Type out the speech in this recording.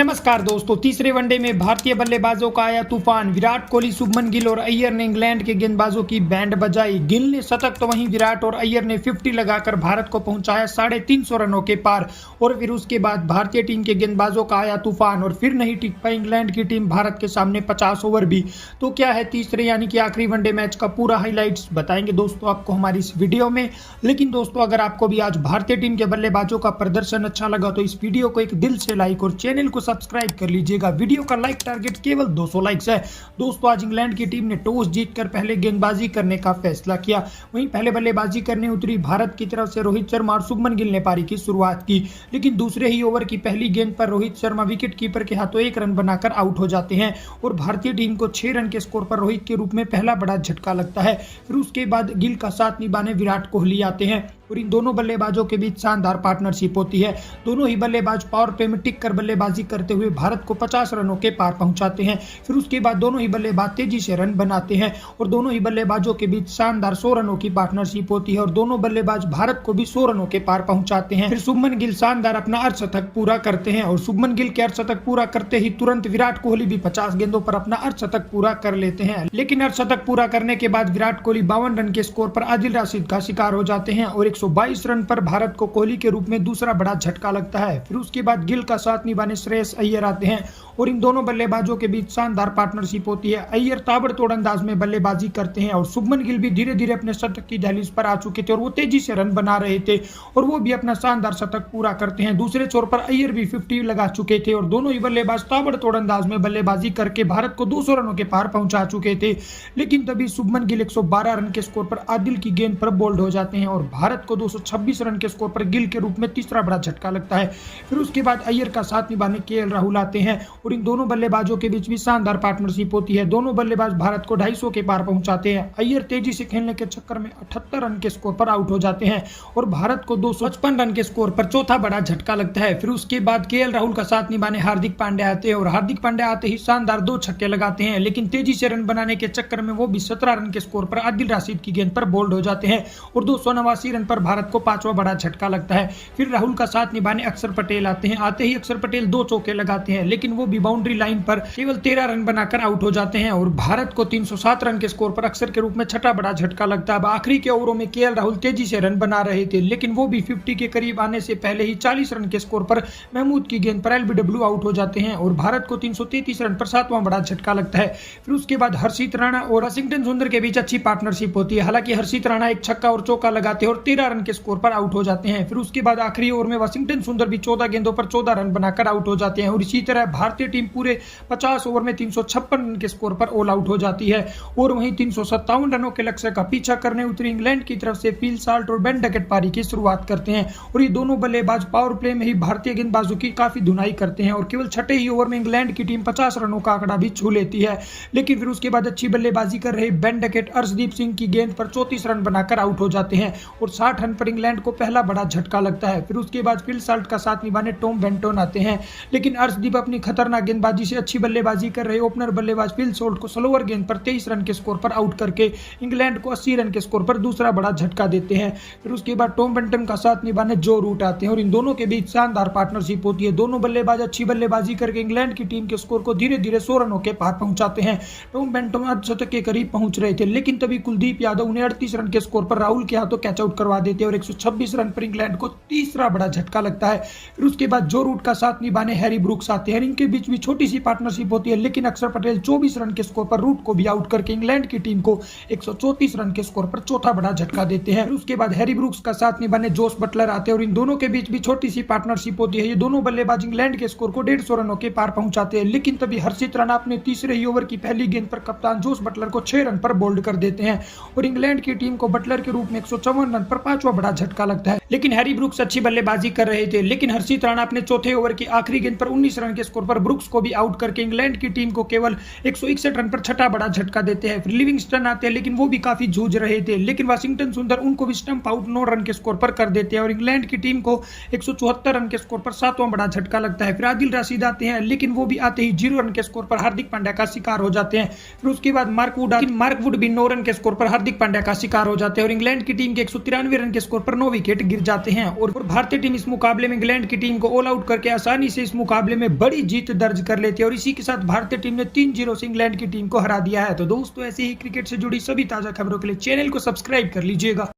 नमस्कार दोस्तों, तीसरे वनडे में भारतीय बल्लेबाजों का आया तूफान। विराट कोहली, शुभमन गिल और अय्यर ने इंग्लैंड के गेंदबाजों की बैंड बजाई। गिल ने शतक तो वहीं विराट और अय्यर ने 50 लगाकर भारत को पहुंचाया 350 रनों के पार। और फिर उसके बाद भारतीय टीम के गेंदबाजों का आया तूफान और फिर नहीं टिक पाई इंग्लैंड की टीम भारत के सामने 50 ओवर भी। तो क्या है तीसरे यानी कि आखिरी वनडे मैच का पूरा हाईलाइट्स बताएंगे दोस्तों आपको हमारी इस वीडियो में। लेकिन दोस्तों, अगर आपको भी आज भारतीय टीम के बल्लेबाजों का प्रदर्शन अच्छा लगा तो इस वीडियो को एक दिल से लाइक और चैनल को सब्सक्राइब कर लीजिएगा। वीडियो का लाइक टारगेट केवल 200 लाइक्स है। दोस्तों, आज इंग्लैंड की टीम ने टॉस जीतकर पहले गेंदबाजी करने का फैसला किया। वहीं पहले बल्लेबाजी करने उतरी भारत की तरफ से रोहित शर्मा और शुभमन गिल ने पारी की शुरुआत की। लेकिन दूसरे ही ओवर की पहली गेंद पर रोहित शर्मा विकेट कीपर के हाथों 1 रन बनाकर आउट हो जाते हैं और भारतीय टीम को 6 रन के स्कोर पर रोहित के रूप में पहला बड़ा झटका लगता है। फिर उसके बाद गिल का साथ निभाने विराट कोहली आते हैं और इन दोनों बल्लेबाजों के बीच शानदार पार्टनरशिप होती है। दोनों ही बल्लेबाज पावर प्ले में टिक कर बल्लेबाजी करते हुए भारत को 50 रनों के पार पहुंचाते हैं। फिर उसके बाद दोनों ही बल्लेबाज तेजी से रन बनाते हैं और दोनों ही बल्लेबाजों के बीच शानदार 100 रनों की पार्टनरशिप होती है और दोनों बल्लेबाज भारत को भी 100 रनों के पार पहुंचाते हैं। फिर शुभमन गिल शानदार अपना अर्धशतक पूरा करते हैं और शुभमन गिल के अर्धशतक पूरा करते ही तुरंत विराट कोहली भी 50 गेंदों पर अपना अर्धशतक पूरा कर लेते हैं। लेकिन अर्धशतक पूरा करने के बाद विराट कोहली 52 रन के स्कोर पर आदिल रशीद का शिकार हो जाते हैं और 122 रन पर भारत को कोहली के रूप में दूसरा बड़ा झटका लगता है। फिर उसके बाद गिल का साथ निभाने श्रेयस अय्यर आते हैं और इन दोनों बल्लेबाजों के बीच शानदार पार्टनरशिप होती है। अय्यर ताबड़तोड़ अंदाज में बल्लेबाजी करते हैं और शुभमन गिल भी धीरे धीरे अपने शतक की दहलीज पर आ चुके थे और वो तेजी से रन बना रहे थे और वो भी अपना शानदार शतक पूरा करते हैं। दूसरे छोर पर अय्यर भी 50 लगा चुके थे और दोनों ही बल्लेबाज ताबड़तोड़ अंदाज में बल्लेबाजी करके भारत को 200 रनों के पार पहुंचा चुके थे। लेकिन तभी शुभमन गिल 112 रन के स्कोर पर आदिल की गेंद पर बोल्ड हो जाते हैं और भारत को 226 रन के स्कोर पर गिल के रूप में तीसरा बड़ा झटका लगता है। फिर उसके बाद अय्यर का साथ निभाने केएल राहुल आते हैं और इन दोनों बल्लेबाजों के बीच भी शानदार पार्टनरशिप होती है। दोनों बल्लेबाज भारत को 250 के पार पहुंचाते हैं। अय्यर तेजी से खेलने के चक्कर में 78 रन के स्कोर पर आउट हो जाते हैं और भारत को 255 रन के स्कोर पर चौथा बड़ा झटका लगता है। फिर उसके बाद केएल राहुल का साथ निभाने हार्दिक पांड्या आते हैं और हार्दिक पांड्या आते ही शानदार 2 छक्के लगाते हैं। लेकिन तेजी से रन बनाने के चक्कर में वो भी 17 रन के स्कोर पर आदिल रशीद की गेंद पर बोल्ड हो जाते हैं और 289 रन पर भारत को 5वां बड़ा झटका लगता है। फिर राहुल का साथ निभाने अक्षर पटेल आते हैं। आते ही अक्षर पटेल 2 चौके लगाते हैं लेकिन वो भी बाउंड्री लाइन पर केवल 13 रन बनाकर आउट हो जाते हैं और भारत को 307 रन के स्कोर पर अक्षर के रूप में छठा बड़ा झटका लगता है। अब आखिरी के ओवरों में केएल राहुल तेजी से रन बना रहे थे लेकिन वो भी 50 के करीब आने से पहले ही 40 रन के स्कोर पर महमूद की गेंद पर एलबीडब्ल्यू आउट हो जाते हैं और भारत को 333 रन पर 7वां बड़ा झटका लगता है। फिर उसके बाद हर्षित राणा और वाशिंगटन सुंदर के बीच अच्छी पार्टनरशिप होती है। हालांकि हर्षित राणा एक छक्का और चौका लगाते हैं और 13 रन के स्कोर पर आउट हो जाते हैं। फिर उसके बाद आखिरी ओवर में वाशिंगटन सुंदर भी 14 गेंदों पर 14 रन बनाकर आउट हो जाते हैं और इसी तरह भारतीय टीम पूरे 50 ओवर में 356 रन के स्कोर पर ऑल आउट हो जाती है। और वहीं 357 रनों के लक्ष्य का पीछा करने उतरी इंग्लैंड की तरफ से फिल साल्ट और बेन डकेट पारी की शुरुआत करते हैं और ये दोनों बल्लेबाज पावर प्ले में ही भारतीय गेंदबाजों की काफी धुनाई करते हैं और केवल छठे ही ओवर में इंग्लैंड की टीम 50 रनों का आंकड़ा भी छू लेती है। लेकिन फिर उसके बाद अच्छी बल्लेबाजी कर रहे बेन डकेट अर्शदीप सिंह की गेंद पर 34 रन बनाकर आउट हो जाते हैं और 60 रन पर इंग्लैंड को पहला बड़ा झटका लगता है। फिर उसके बाद फिल साल्ट का साथ निभाने टॉम बेंटन आते हैं लेकिन अर्शदीप अपनी खतरनाक गेंदबाजी से अच्छी बल्लेबाजी कर रहे ओपनर बल्लेबाज फिल साल्ट को स्लोअर गेंद पर 23 रन के स्कोर पर आउट करके इंग्लैंड को 80 रन के स्कोर पर दूसरा बड़ा झटका देते हैं। फिर उसके बाद टॉम बेंटन का साथ निभाने जो रूट आते हैं और इन दोनों के बीच शानदार पार्टनरशिप होती है। दोनों बल्लेबाज अच्छी बल्लेबाजी करके इंग्लैंड की टीम के स्कोर को धीरे धीरे 100 रनों के पार पहुंचाते हैं। टॉम बेंटन अर्धशतक के करीब पहुंच रहे थे लेकिन तभी कुलदीप यादव उन्हें 38 रन के स्कोर पर राहुल के हाथों कैच आउट करवा देते हैं और 126 रन पर इंग्लैंड को तीसरा बड़ा झटका लगता है। फिर उसके बाद जो रूट का साथ निभाने हैरी ब्रूक्स आते हैं। इनके बीच भी छोटी सी पार्टनरशिप होती है लेकिन अक्षर पटेल 24 रन के स्कोर पर रूट को भी आउट करके इंग्लैंड की टीम को 134 रन के स्कोर पर चौथा बड़ा झटका देते हैं। उसके बाद हैरी ब्रूक्स का साथ निभाने जोस बटलर आते हैं और इन दोनों के बीच भी छोटी सी पार्टनरशिप होती है। ये दोनों बल्लेबाज इंग्लैंड के स्कोर को 150 रनों के पार पहुंचाते हैं लेकिन तभी हर्षित राणा अपने तीसरे ही ओवर की पहली गेंद पर कप्तान जोस बटलर को 6 रन पर बोल्ड कर देते हैं और इंग्लैंड की टीम को बटलर के रूप में 154 रन पर 5वां बड़ा झटका लगता है। लेकिन हैरी ब्रूक्स अच्छी बल्लेबाजी कर रहे थे लेकिन हर्षित राणा अपने चौथे ओवर की आखिरी गेंद पर 19 रन के स्कोर पर ब्रुक्स को भी आउट करके इंग्लैंड की टीम को केवल 161 रन पर छठा बड़ा झटका देते हैं। फिर लिविंगस्टन आते हैं, लेकिन वो भी काफी जूझ रहे थे, लेकिन वाशिंगटन सुंदर उनको भी स्टंप आउट 9 रन के स्कोर पर कर देते हैं और इंग्लैंड की टीम को 174 रन के स्कोर पर 7वां बड़ा झटका लगता है। फिर आदिल रशीद आते हैं, लेकिन वो भी आते ही 0 रन के स्कोर पर हार्दिक पांड्या का शिकार हो जाते हैं। फिर उसके बाद मार्क वुड भी 9 रन के स्कोर पर हार्दिक पांड्या का शिकार हो जाते हैं और इंग्लैंड की टीम के 193 रन के स्कोर पर 9 विकेट गिर जाते हैं और भारतीय टीम इस मुकाबले में इंग्लैंड की टीम को ऑल आउट करके आसानी से इस मुकाबले में बड़ी जीत दर्ज कर लेती है और इसी के साथ भारतीय टीम ने 3-0 से इंग्लैंड की टीम को हरा दिया है। तो दोस्तों, ऐसे ही क्रिकेट से जुड़ी सभी ताजा खबरों के लिए चैनल को सब्सक्राइब कर लीजिएगा।